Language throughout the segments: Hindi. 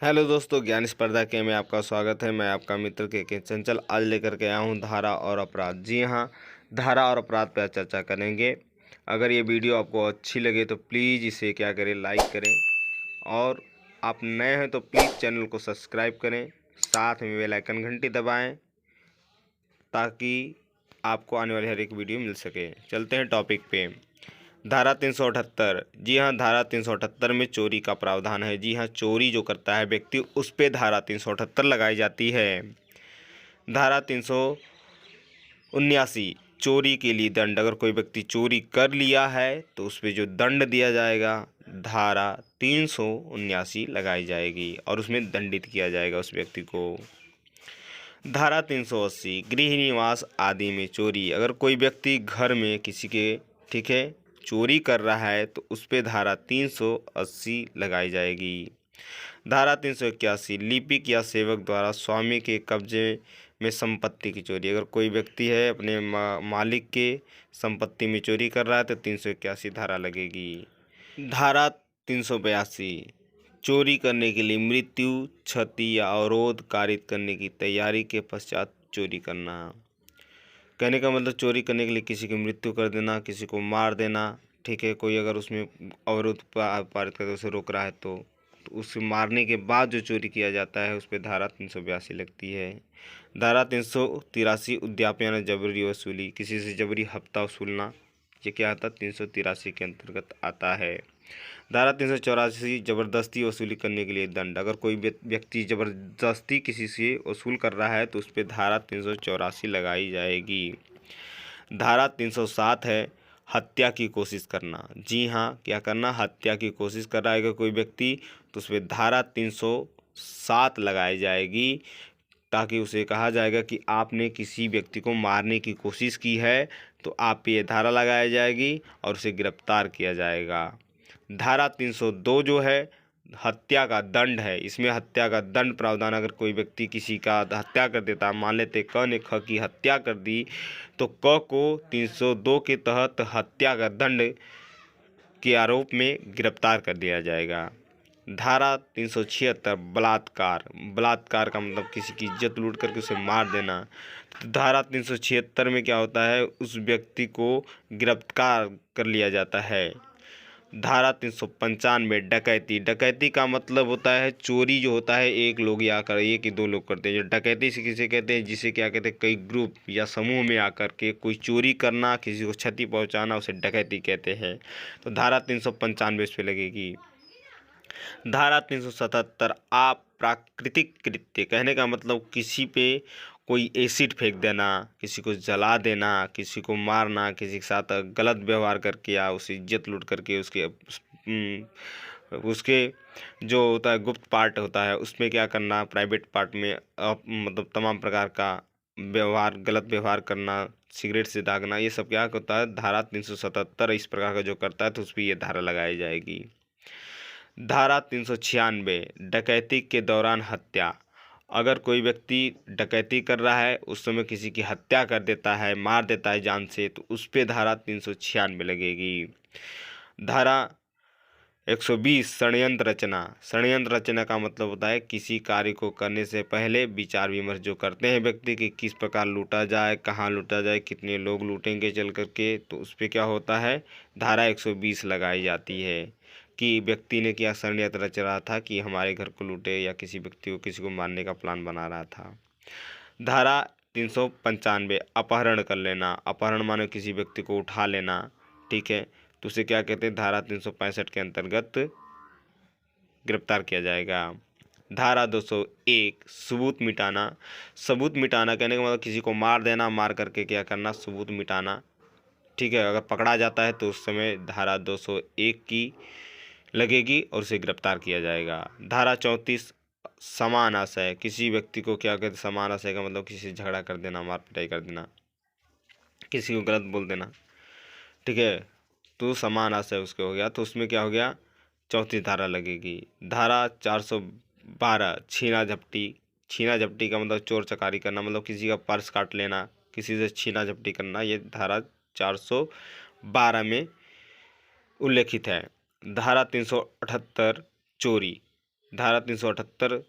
हेलो दोस्तों, ज्ञान स्पर्धा के में आपका स्वागत है। मैं आपका मित्र के चंचल आज लेकर के आया हूँ धारा और अपराध। जी हाँ, धारा और अपराध पर चर्चा करेंगे। अगर ये वीडियो आपको अच्छी लगे तो प्लीज़ इसे क्या करें, लाइक करें, और आप नए हैं तो प्लीज़ चैनल को सब्सक्राइब करें, साथ में बेल आइकन घंटी दबाएं ताकि आपको आने वाली हर एक वीडियो मिल सके। चलते हैं टॉपिक पे। धारा 378। जी हाँ, धारा 378 में चोरी का प्रावधान है। जी हाँ, चोरी जो करता है व्यक्ति उस पे धारा 378 लगाई जाती है। धारा 379, चोरी के लिए दंड। अगर कोई व्यक्ति चोरी कर लिया है तो उस पे जो दंड दिया जाएगा, धारा 379 लगाई जाएगी और उसमें दंडित किया जाएगा उस व्यक्ति को। धारा 380, गृह निवास आदि में चोरी। अगर कोई व्यक्ति घर में किसी के, ठीक है, चोरी कर रहा है तो उस पे धारा 380 लगाई जाएगी। धारा 381, लिपिक या सेवक द्वारा स्वामी के कब्जे में संपत्ति की चोरी। अगर कोई व्यक्ति है अपने मालिक के संपत्ति में चोरी कर रहा है तो 381 धारा लगेगी। धारा 382, चोरी करने के लिए मृत्यु, क्षति या अवरोध कारित करने की तैयारी के पश्चात चोरी करना। कहने का मतलब चोरी करने के लिए किसी की मृत्यु कर देना, किसी को मार देना, ठीक है। कोई अगर उसमें अवरोध पारित करके उसे रोक रहा है तो उसे मारने के बाद जो चोरी किया जाता है उस पर धारा 382 लगती है। धारा 383, उद्यापन या जबरी वसूली। किसी से जबरी हफ्ता वसूलना, ये क्या आता है, 383 के अंतर्गत आता है। धारा 384, जबरदस्ती वसूली करने के लिए दंड। अगर कोई व्यक्ति जबरदस्ती किसी से वसूल कर रहा है तो उस पर धारा 384 लगाई जाएगी। धारा 307 है हत्या की कोशिश करना। जी हाँ, क्या करना, हत्या की कोशिश कर रहा है अगर कोई व्यक्ति तो उस पर धारा 307 लगाई जाएगी, ताकि उसे कहा जाएगा कि आपने किसी व्यक्ति को मारने की कोशिश की है तो आप पे ये धारा लगाई जाएगी और उसे गिरफ्तार किया जाएगा। धारा 302 जो है हत्या का दंड है। इसमें हत्या का दंड प्रावधान, अगर कोई व्यक्ति किसी का हत्या कर देता, मान लेते क ने ख की हत्या कर दी तो क को 302 के तहत हत्या का दंड के आरोप में गिरफ्तार कर दिया जाएगा। धारा 376, बलात्कार। बलात्कार का मतलब किसी की इज्जत लूट करके उसे मार देना। तो धारा 376 में क्या होता है, उस व्यक्ति को गिरफ्तार कर लिया जाता है। धारा 395, डकैती। डकैती का मतलब होता है चोरी जो होता है एक लोग या आकर एक ही दो लोग करते हैं। जो डकैती से किसे कहते हैं, जिसे क्या कहते हैं, कई ग्रुप या समूह में आकर के कोई चोरी करना, किसी को क्षति पहुंचाना, उसे डकैती कहते हैं। तो धारा 395 इस पे लगेगी। धारा 377, अप्राकृतिक कृत्य। कहने का मतलब किसी पे कोई एसिड फेंक देना, किसी को जला देना, किसी को मारना, किसी के साथ गलत व्यवहार करके या उसकी इज्जत लूट करके उसके जो होता है गुप्त पार्ट होता है उसमें क्या करना, प्राइवेट पार्ट में मतलब तमाम प्रकार का व्यवहार, गलत व्यवहार करना, सिगरेट से दागना, ये सब क्या होता है, धारा 377 इस प्रकार का जो करता है तो उस पर ये धारा लगाई जाएगी। धारा 396, डकैती के दौरान हत्या। अगर कोई व्यक्ति डकैती कर रहा है उस समय किसी की हत्या कर देता है, मार देता है जान से, तो उस पे धारा 396 लगेगी। धारा 120, षड्यंत्र रचना। षड्यंत्र रचना का मतलब होता है किसी कार्य को करने से पहले विचार विमर्श जो करते हैं व्यक्ति कि किस प्रकार लूटा जाए, कहाँ लूटा जाए, कितने लोग लूटेंगे चल करके, तो उस पर क्या होता है, धारा 120 लगाई जाती है कि व्यक्ति ने क्या षड्यंत्र रच रहा था कि हमारे घर को लूटे या किसी व्यक्ति को, किसी को मारने का प्लान बना रहा था। धारा 395, अपहरण कर लेना। अपहरण माने किसी व्यक्ति को उठा लेना, ठीक है, तो उसे क्या कहते हैं, धारा 365 के अंतर्गत गिरफ्तार किया जाएगा। धारा 201, सबूत मिटाना। सबूत मिटाना कहने का मतलब किसी को मार देना, मार करके क्या करना, सबूत मिटाना, ठीक है। अगर पकड़ा जाता है तो उस समय धारा 201 की लगेगी और उसे गिरफ्तार किया जाएगा। धारा 34, समान आशय। किसी व्यक्ति को क्या कहते हैं, समान आशय का मतलब किसी से झगड़ा कर देना, मार पिटाई कर देना, किसी को गलत बोल देना, ठीक है, तो समान आशय उसके हो गया, तो उसमें क्या हो गया, 34 धारा लगेगी। धारा 412, छीना झपटी। छीना झपटी का मतलब चोर चकारी करना, मतलब किसी का पर्स काट लेना, किसी से छीना झपटी करना, ये धारा 412 में उल्लेखित है। धारा 378, चोरी। धारा 378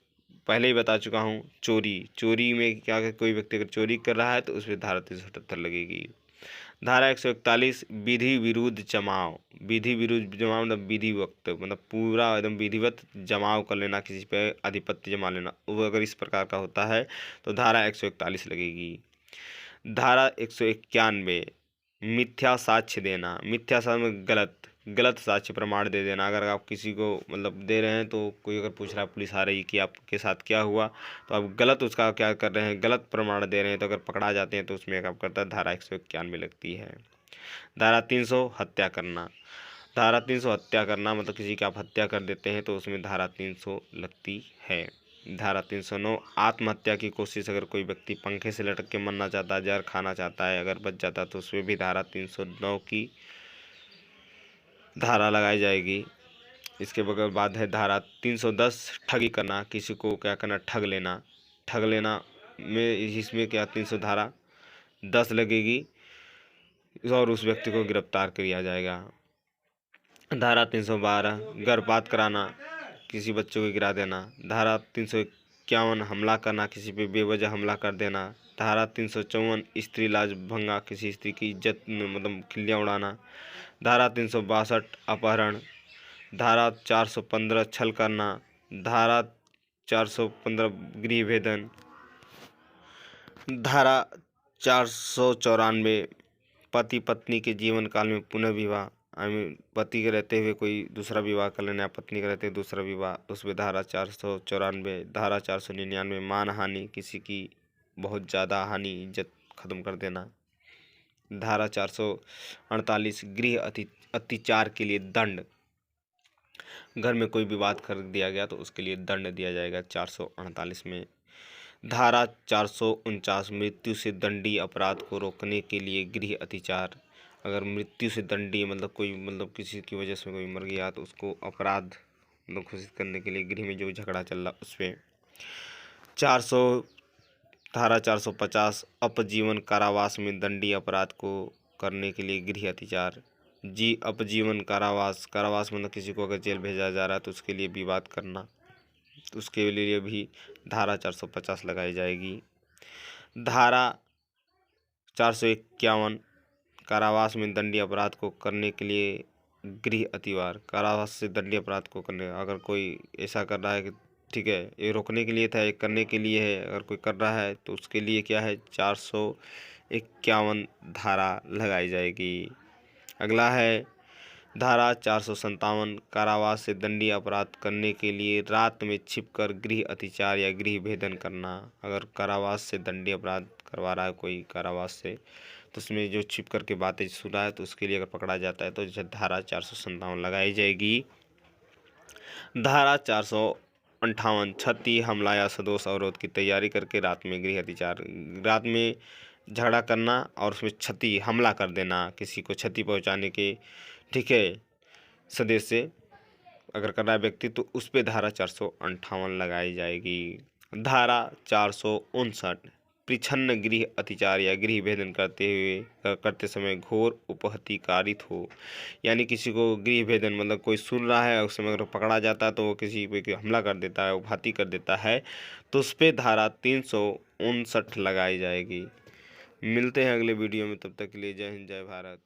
पहले ही बता चुका हूँ। चोरी में क्या है, कोई व्यक्ति अगर चोरी कर रहा है तो उस पर धारा 378 लगेगी। धारा 141 विधि विरुद्ध जमाव। विधि विरुद्ध जमाव मतलब विधि वक्त, मतलब पूरा एकदम विधिवत जमाव कर लेना, किसी पे आधिपत्य जमा लेना, वो अगर इस प्रकार का होता है तो धारा 141 लगेगी। धारा 191 मिथ्या साक्ष्य देना। मिथ्या साक्ष्य में गलत साक्ष्य प्रमाण दे देना। अगर आप किसी को मतलब दे रहे हैं तो कोई अगर पूछ रहा है, पुलिस आ रही कि आपके साथ क्या हुआ, तो आप गलत उसका क्या कर रहे हैं, गलत प्रमाण दे रहे हैं, तो अगर पकड़ा जाते हैं तो उसमें क्या करता है, धारा 191 लगती है। धारा 300 हत्या करना। धारा 300 हत्या करना मतलब किसी की आप हत्या कर देते हैं तो उसमें धारा 300 लगती है। धारा 309 आत्महत्या की कोशिश। अगर कोई व्यक्ति पंखे से लटक के मरना चाहता है, जहर खाना चाहता है, अगर बच जाता है तो उसमें भी धारा 309 की धारा लगाई जाएगी। इसके बगैर बाद है धारा 310 ठगी करना। किसी को क्या करना, ठग लेना में इसमें क्या 300 धारा 10 लगेगी और उस व्यक्ति को गिरफ्तार किया जाएगा। धारा 312 गर्भपात कराना, किसी बच्चे को गिरा देना। धारा 351 हमला करना, किसी पे बेवजह हमला कर देना। धारा 354 स्त्री लाज भंगा, किसी स्त्री की इज्जत मतलब खिल्लियाँ उड़ाना। धारा 362 अपहरण। धारा 415 छल करना। धारा 415 गृह भेदन। धारा 494 पति पत्नी के जीवन काल में पुनः विवाह। पति के रहते हुए कोई दूसरा विवाह कर लेना, पत्नी के रहते हुए दूसरा विवाह, उसमें धारा 494। धारा 499 मान हानि, किसी की बहुत ज़्यादा हानि, इज्जत खत्म कर देना। धारा 448 गृह अतिचार के लिए दंड। घर में कोई विवाद कर दिया गया तो उसके लिए दंड दिया जाएगा 448 में। धारा 449 मृत्यु से दंडनीय अपराध को रोकने के लिए गृह अतिचार। अगर मृत्यु से दंडनीय मतलब कोई मतलब किसी की वजह से कोई मर गया तो उसको अपराध मतलब घोषित करने के लिए गृह में जो झगड़ा चल रहा उस पर 400 धारा 450 अपजीवन कारावास में दंडनीय अपराध को करने के लिए गृह अतिचार। अपजीवन कारावास मतलब किसी को अगर जेल भेजा जा रहा है तो उसके लिए विवाद करना, तो उसके लिए भी धारा 450 लगाई जाएगी। धारा 451 कारावास में दंडनीय अपराध को करने के लिए गृह अतिवार। कारावास से दंडनीय अपराध को करने, अगर कोई ऐसा कर रहा है कि ठीक है ये रोकने के लिए था, ये करने के लिए है, अगर कोई कर रहा है तो उसके लिए क्या है 451 धारा लगाई जाएगी। अगला है धारा 457 कारावास से दंडनीय अपराध करने के लिए रात में छिपकर गृह अतिचार या गृह भेदन करना। अगर कारावास से दंडनीय अपराध करवा रहा है कोई कारावास से, तो उसमें जो छिप कर के बातें सुन रहा है तो उसके लिए अगर पकड़ा जाता है तो धारा 457 लगाई जाएगी। धारा 458 क्षति हमला या सदोष अवरोध की तैयारी करके रात में गृह अतिचार। रात में झगड़ा करना और उसमें क्षति हमला कर देना, किसी को क्षति पहुंचाने के ठीक है सदेश से अगर कर रहा है व्यक्ति तो उस पर धारा 458 लगाई जाएगी। धारा 459 प्रच्छन्न गृह अतिचार या गृह भेदन करते समय घोर उपहति कारित हो, यानी किसी को गृह भेदन मतलब कोई सुन रहा है उस समय अगर पकड़ा जाता है तो वो किसी पे हमला कर देता है, उपहति कर देता है, तो उस पर धारा 359 लगाई जाएगी। मिलते हैं अगले वीडियो में, तब तक के लिए जय हिंद जय भारत।